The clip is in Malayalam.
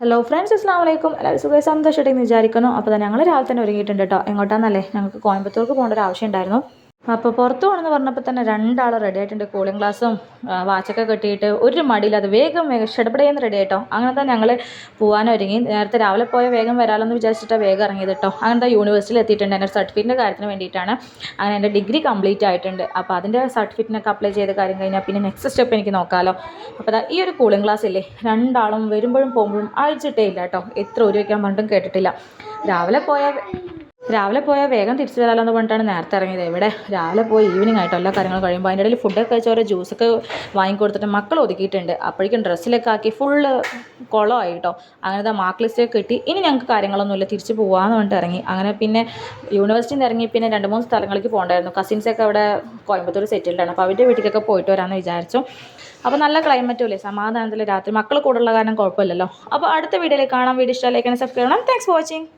ഹലോ ഫ്രണ്ട്സ്, അസ്സലാമു അലൈക്കും. എല്ലാവരും സുഖമായി സന്തോഷമായിട്ടെന്ന് വിചാരിക്കുന്നു. അപ്പോൾ ഞങ്ങൾ രാവിലെ തന്നെ ഒരുങ്ങിയിട്ടുണ്ട് കേട്ടോ. എങ്ങോട്ടാന്നല്ലേ, ഞങ്ങൾക്ക് കോയമ്പത്തൂർക്ക് പോകേണ്ട ഒരു ആവശ്യം ഉണ്ടായിരുന്നു. അപ്പോൾ പുറത്ത് പോകണമെന്ന് പറഞ്ഞപ്പോൾ തന്നെ രണ്ടാൾ റെഡി ആയിട്ടുണ്ട്. കൂളിംഗ് ഗ്ലാസും വാച്ചൊക്കെ കെട്ടിയിട്ട് ഒരു മടിയില്ലാതെ വേഗം ഷെഡപ്പടയെന്ന് റെഡി ആയിട്ടോ. അങ്ങനത്തെ ഞങ്ങൾ പോകാനൊരുങ്ങി. നേരത്തെ രാവിലെ പോയ വേഗം വരാമെന്ന് വിചാരിച്ചിട്ടാണ് വേഗം ഇറങ്ങിയത് കേട്ടോ. അങ്ങനത്തെ യൂണിവേഴ്സിറ്റിയിൽ എത്തിയിട്ടുണ്ട്. എൻ്റെ സർട്ടിഫിക്കറ്റിൻ്റെ കാര്യത്തിന് വേണ്ടിയിട്ടാണ്. അങ്ങനെ എൻ്റെ ഡിഗ്രി കംപ്ലീറ്റ് ആയിട്ടുണ്ട്. അപ്പോൾ അതിൻ്റെ സർട്ടിഫിക്കറ്റിനൊക്കെ അപ്ലൈ ചെയ്ത കാര്യം കഴിഞ്ഞാൽ പിന്നെ നെക്സ്റ്റ് സ്റ്റെപ്പ് എനിക്ക് നോക്കാമല്ലോ. അപ്പോൾ ഈ ഒരു കൂളിംഗ് ഗ്ലാസ് ഇല്ലേ, രണ്ടാളും വരുമ്പോഴും പോകുമ്പോഴും അഴിച്ചിട്ടേ ഇല്ല കേട്ടോ. എത്ര ഒരു വയ്ക്കാൻ പറഞ്ഞിട്ടും കേട്ടിട്ടില്ല. രാവിലെ പോയാൽ വേഗം തിരിച്ചു വരാമല്ലോ എന്ന് പറഞ്ഞിട്ടാണ് നേരത്തെ ഇറങ്ങിയത്. ഇവിടെ രാവിലെ പോയി ഈവനിങ് ആയിട്ടോ എല്ലാ കാര്യങ്ങളും കഴിയുമ്പോൾ. അതിൻ്റെ ഇടയിൽ ഫുഡൊക്കെ കഴിച്ച് ഓരോ ജ്യൂസൊക്കെ വാങ്ങിക്കൊടുത്തിട്ട് മക്കൾ ഒതുക്കിയിട്ടുണ്ട്. അപ്പോഴേക്കും ഡ്രസ്സിലൊക്കെ ആക്കി ഫുള്ള് കുളമായി കേട്ടോ. അങ്ങനത്തെ മാർക്ക് ലിസ്റ്റൊക്കെ കിട്ടി. ഇനി ഞങ്ങൾക്ക് കാര്യങ്ങളൊന്നുമില്ല, തിരിച്ച് പോകാമെന്ന് പറഞ്ഞിട്ട് ഇറങ്ങി. അങ്ങനെ പിന്നെ യൂണിവേഴ്സിറ്റിയിൽ നിന്ന് ഇറങ്ങി പിന്നെ 2-3 സ്ഥലങ്ങളിലേക്ക് പോകണ്ടായിരുന്നു. കസിൻസൊക്കെ അവിടെ കോയമ്പത്തൂർ സെറ്റിൽഡാണ്. അപ്പോൾ അവരുടെ വീട്ടിലേക്കൊക്കെ പോയിട്ട് വരാമെന്ന് വിചാരിച്ചു. അപ്പോൾ നല്ല ക്ലൈമറ്റും ഇല്ലേ, സമാധാനത്തിൽ രാത്രി മക്കൾ കൂടുള്ള കാരണം കുഴപ്പമില്ലല്ലോ. അപ്പോൾ അടുത്ത വീഡിയോയിൽ കാണാം. വീഡിയോ ഇഷ്ടമായി ലൈക്ക് ആൻഡ് സബ്സ്ക്രൈബ് ചെയ്യണം. Thanks for watching.